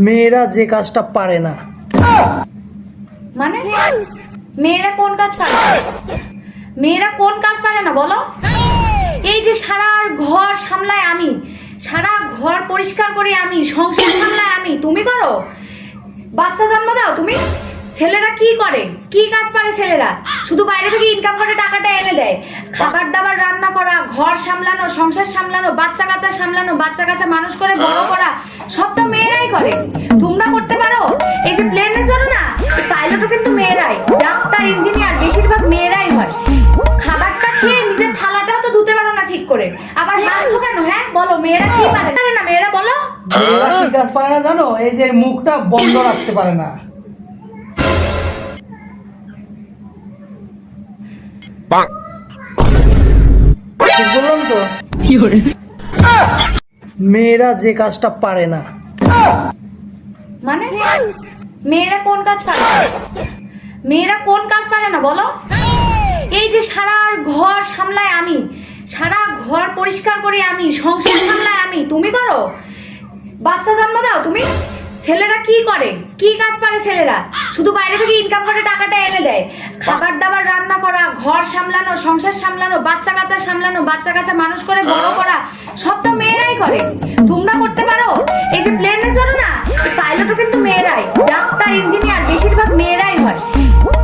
মেয়েরা যে কাজটা পারে না। মানে মেয়েরা কোন কাজ পারে না? মেয়েরা কোন কাজ পারে না বলো? এই যে সারা ঘর সামলায় আমি, সারা ঘর পরিষ্কার করি আমি, সংসার সামলায় আমি, তুমি করো? বাচ্চা জন্ম দাও তুমি? ছেলেরা কি করে? কি কাজ পারে ছেলেরা? শুধু বাইরে থেকে ইনকাম করে টাকাটা এনে দেয়। খাবার দাবার রান্না করা, ঘর সামলানো, সংসার সামলানো, বাচ্চা কাচ্চা সামলানো, বাচ্চা কাচ্চা মানুষ করে বড় করা, সব তো মেয়েরাই করে। তোমরা করতে পারো? এই যে প্লেনের জন্য না, পাইলটও কিন্তু মেয়েরাই, ডাক্তার, ইঞ্জিনিয়ার বেশিরভাগ মেয়েরাই হয়। খাবারটা খেয়ে নিজের থালাটাও তো ধুতে পারো না ঠিক করে, আবার হাসছো কেন? হ্যাঁ বলো, মেয়েরা কি পারে না? মেয়েরা বলো। মেয়েরা কি কাজ পারে না জানো? এই যে মুখটা বন্ধ রাখতে পারে না। ঠিক বললাম তো? মেয়েরা যে কাজটা পারে না। মানে মেয়েরা কোন কাজ পারে না? মেয়েরা কোন কাজ পারে না বলো? এই যে সারা ঘর সামলায় আমি, সারা ঘর পরিষ্কার করি আমি, সংসার সামলায় আমি, তুমি করো? বাচ্চা জন্ম দাও তুমি? ছেলেরা কি করে? কি কাজ পারে ছেলেরা? শুধু বাইরে থেকে ইনকাম করে টাকাটা এনে দেয়। খাবার দাবার রান্না করা, ঘর সামলানো, সংসার সামলানো, বাচ্চা কাচ্চা সামলানো, বাচ্চা কাচ্চা মানুষ করে বড় করা, সব তো মেয়েরাই করে। তোমরা করতে পারো? এই যে প্লেনের জন্য না, পাইলটও কিন্তু মেয়েরাই, ডাক্তার, ইঞ্জিনিয়ার বেশিরভাগ মেয়েরাই হয়।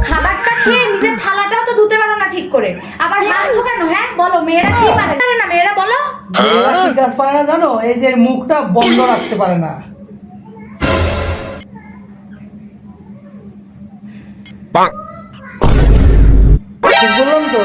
খাবারটা খেয়ে নিজের থালাটাও তো ধুতে পারো না ঠিক করে, আবার হাসছো কেন? হ্যাঁ বলো, মেয়েরা কি পারে না? মেয়েরা বলো। মেয়েরা কি কাজ পারে না জানো? এই যে মুখটা বন্ধ রাখতে পারে না। ঠিক বললাম তো?